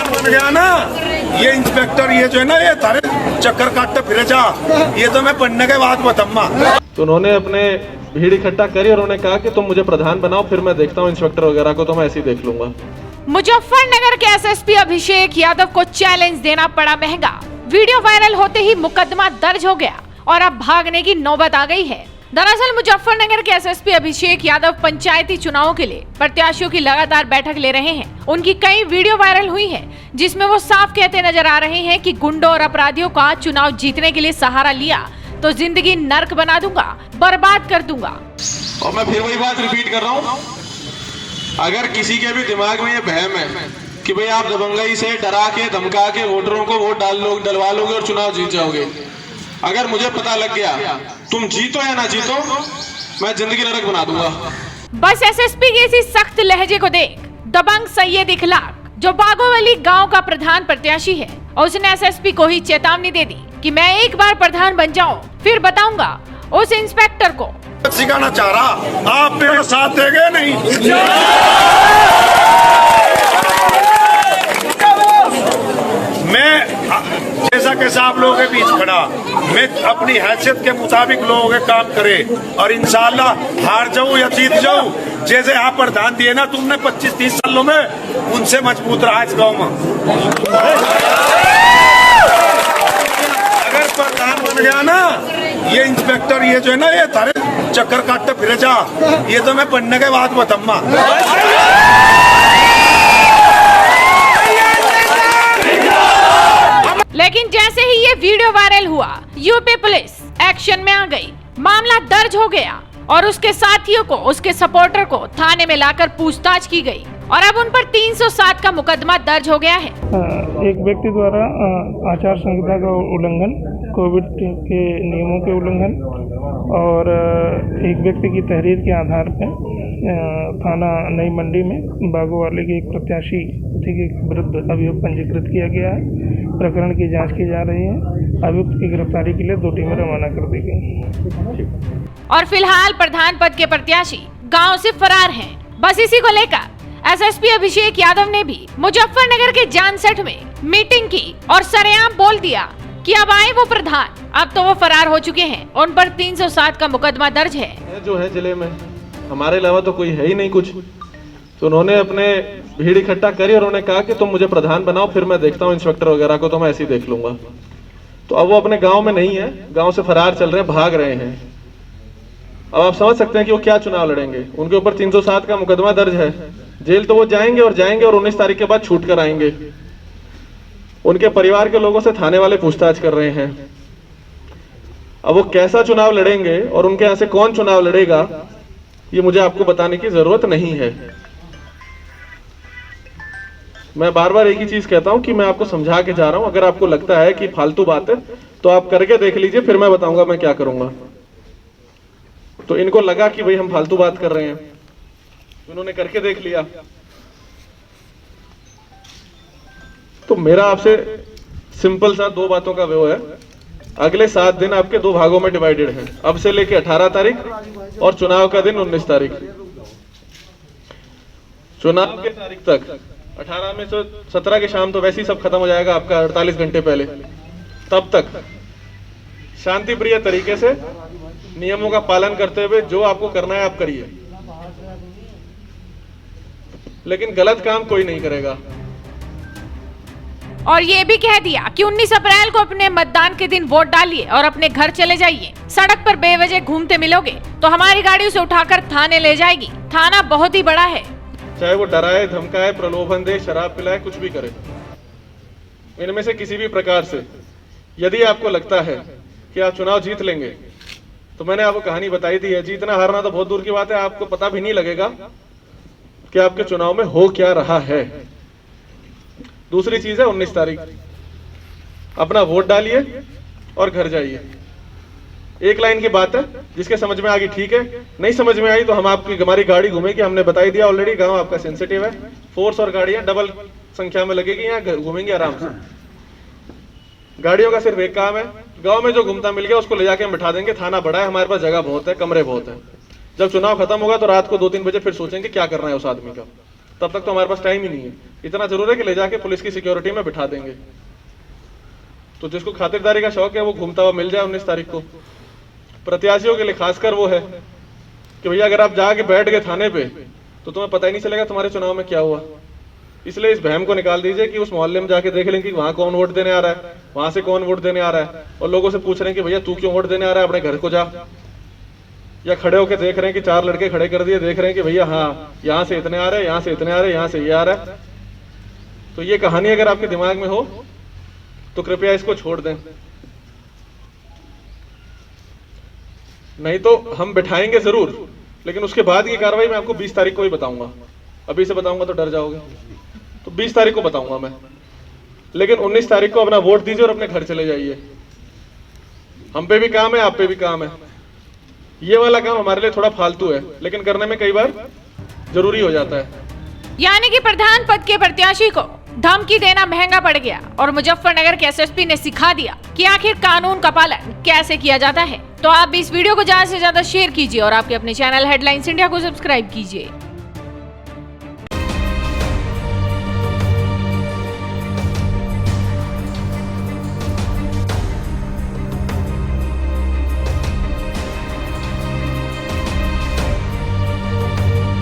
प्रधान बन गया ना, ये इंस्पेक्टर ये जो है ना, ये तारे चक्कर काटते फिरे जा, ये तो मैं बनने के बाद बताऊंगा। तो उन्होंने अपने भीड़ इकट्ठा करी और उन्होंने कहा कि तुम मुझे प्रधान बनाओ, फिर मैं देखता हूँ इंस्पेक्टर वगैरह को, तो मैं ऐसे ही देख लूंगा। मुजफ्फरनगर के एसएसपी अभिषेक यादव को चैलेंज देना पड़ा महंगा। वीडियो वायरल होते ही मुकदमा दर्ज हो गया और अब भागने की नौबत आ गई है। दरअसल मुजफ्फरनगर के एसएसपी अभिषेक यादव पंचायती चुनावों के लिए प्रत्याशियों की लगातार बैठक ले रहे हैं। उनकी कई वीडियो वायरल हुई हैं, जिसमें वो साफ कहते नजर आ रहे हैं कि गुंडों और अपराधियों का चुनाव जीतने के लिए सहारा लिया तो जिंदगी नर्क बना दूंगा, बर्बाद कर दूंगा। और मैं फिर वही बात रिपीट कर रहा हूँ, अगर किसी के भी दिमाग में ये वहम है कि भाई आप दबंगई से डरा के धमका के वोटरों को वोट डलवा लोगे और चुनाव जीत जाओगे, अगर मुझे पता लग गया तुम जीतो या ना जीतो, मैं जिंदगी नरक बना दूंगा। बस एसएसपी की इसी सख्त लहजे को देख दबंग सैयद इखलाक, जो बागोवली गांव का प्रधान प्रत्याशी है, और उसने एसएसपी को ही चेतावनी दे दी कि मैं एक बार प्रधान बन जाऊं फिर बताऊंगा उस इंस्पेक्टर को। सिखाना चाह रहा, आप मेरा साथ देंगे नहीं? मैं जैसा कैसा आप लोगों के बीच खड़ा, मैं अपनी हैसियत के मुताबिक लोगों के काम करे और इंशाल्लाह हार जाऊं या जीत जाऊं, जैसे आप प्रधान दिए ना तुमने 25-30 सालों में, उनसे मजबूत रहा इस गांव में। अगर प्रधान बन गया ना, ये इंस्पेक्टर ये जो है ना, ये तारे चक्कर काटते फिरे जा, ये तो मैं बनने के बाद बताऊंगा। लेकिन जैसे ही ये वीडियो वायरल हुआ, यूपी पुलिस एक्शन में आ गई। मामला दर्ज हो गया और उसके साथियों को, उसके सपोर्टर को थाने में लाकर पूछताछ की गई और अब उन पर 307 का मुकदमा दर्ज हो गया है। एक व्यक्ति द्वारा आचार संहिता का उल्लंघन, कोविड के नियमों के उल्लंघन और एक व्यक्ति की तहरीर के आधार पर थाना नई मंडी में बागोवाली के एक प्रत्याशी के विरुद्ध अभियोग पंजीकृत किया गया है। प्रकरण की जांच की जा रही है। अभियुक्त की गिरफ्तारी के लिए 2 टीमें रवाना कर दी गई। और फिलहाल प्रधान पद के प्रत्याशी गांव से फरार हैं। बस इसी को लेकर एसएसपी अभिषेक यादव ने भी मुजफ्फरनगर के जानसठ में मीटिंग की और सरेआम बोल दिया कि अब आए वो प्रधान। अब तो वो फरार हो चुके हैं, उन पर 307 का मुकदमा दर्ज है। जो है जिले में हमारे अलावा तो कोई है ही नहीं कुछ। तो उन्होंने अपने भीड़ इकट्ठा करी और उन्होंने कहा कि तुम मुझे प्रधान बनाओ, फिर मैं देखता हूँ इंस्पेक्टर वगैरह को, तो मैं ऐसे ही देख लूंगा। तो अब वो अपने गांव में नहीं है, गांव से फरार चल रहे हैं, भाग रहे हैं। अब आप समझ सकते हैं कि वो क्या चुनाव लड़ेंगे। उनके ऊपर 307 का मुकदमा दर्ज है। जेल तो वो जाएंगे और 19 तारीख के बाद छूट कर आएंगे। उनके परिवार के लोगों से थाने वाले पूछताछ कर रहे हैं। अब वो कैसा चुनाव लड़ेंगे और उनके यहाँ से कौन चुनाव लड़ेगा, ये मुझे आपको बताने की जरूरत नहीं है। मैं बार बार एक ही चीज कहता हूं कि मैं आपको समझा के जा रहा हूं। अगर आपको लगता है कि फालतू बात है तो आप करके देख लीजिए, फिर मैं बताऊंगा मैं क्या करूंगा। तो इनको लगा कि भाई हम फालतू बात कर रहे हैं, उन्होंने करके देख लिया। तो मेरा आपसे सिंपल सा 2 बातों का वो है। अगले 7 दिन आपके 2 भागों में डिवाइडेड हैं, अब से लेके 18 तारीख और चुनाव का दिन 19 तारीख। चुनाव के तारीख तक 18 में से 17 की शाम तो वैसे ही सब खत्म हो जाएगा आपका 48 घंटे पहले। तब तक शांति प्रिय तरीके से नियमों का पालन करते हुए जो आपको करना है आप करिए, लेकिन गलत काम कोई नहीं करेगा। और ये भी कह दिया कि 19 अप्रैल को अपने मतदान के दिन वोट डालिए और अपने घर चले जाइए। सड़क पर बेवजह घूमते मिलोगे तो हमारी गाड़ी से उठाकर थाने ले जाएगी। थाना बहुत ही बड़ा है। चाहे वो डराए, धमकाए, प्रलोभन दे, शराब पिलाए, कुछ भी करे, इनमें से किसी भी प्रकार से यदि आपको लगता है कि आप चुनाव जीत लेंगे, तो मैंने आपको कहानी बताई थी है। जीतना हारना तो बहुत दूर की बात है, आपको पता भी नहीं लगेगा कि आपके चुनाव में हो क्या रहा है। दूसरी चीज है 19 तारीख, अपना वोट डालिए और घर जाइए। एक लाइन की बात है, जिसके समझ में आ गई ठीक है, नहीं समझ में आई तो हमारी गाड़ी घूमेगी। हमने बताई दिया ऑलरेडी, गांव आपका सेंसिटिव है। फोर्स और गाड़ियां डबल संख्या में लगेगी, यहाँ घूमेंगे आराम से। गाड़ियों का सिर्फ एक काम है, गांव में जो घूमता मिल गया उसको ले जाके हम बिठा देंगे। थाना बड़ा है, हमारे पास जगह बहुत है, कमरे बहुत है। जब चुनाव खत्म होगा तो रात को 2-3 बजे फिर सोचेंगे क्या करना है उस आदमी का। तब तक तो हमारे पास टाइम ही नहीं है। इतना जरूर है कि ले जाके पुलिस की सिक्योरिटी में बिठा देंगे। तो जिसको खातिरदारी का शौक है वो घूमता हुआ मिल जाए 19 तारीख को। प्रत्याशियों के लिए खासकर वो है कि भैया अगर आप जाके बैठ गए थाने पे तो तुम्हें पता ही नहीं चलेगा तुम्हारे चुनाव में क्या हुआ। इसलिए इस वहम को निकाल दीजिए कि उस मोहल्ले में जाके देख लें कि वहां कौन वोट देने आ रहा है, वहां से कौन वोट देने आ रहा है, और लोगों से पूछ रहे हैं कि भैया तू क्यों वोट देने आ रहा है, अपने घर को जा। या खड़े होकर देख रहे हैं कि 4 लड़के खड़े कर दिए, देख रहे हैं कि भैया हाँ यहाँ से इतने आ रहे हैं, यहाँ से इतने आ रहे हैं, यहाँ से ये आ रहा है। तो ये कहानी अगर आपके दिमाग में हो तो कृपया इसको छोड़ दें, नहीं तो हम बिठाएंगे जरूर, लेकिन उसके बाद की कार्रवाई मैं आपको 20 तारीख को ही बताऊंगा। अभी से बताऊंगा तो डर जाओगे, तो 20 तारीख को बताऊंगा मैं। लेकिन 19 तारीख को अपना वोट दीजिए और अपने घर चले जाइए। हम पे भी काम है, आप पे भी काम है। ये वाला काम हमारे लिए थोड़ा फालतू है, लेकिन करने में कई बार जरूरी हो जाता है। यानी कि प्रधान पद के प्रत्याशी को धमकी देना महंगा पड़ गया और मुजफ्फरनगर के एसएसपी ने सिखा दिया कि आखिर कानून का पालन कैसे किया जाता है। तो आप भी इस वीडियो को ज्यादा से ज्यादा शेयर कीजिए और आपके अपने चैनल हेडलाइंस इंडिया को सब्सक्राइब कीजिए।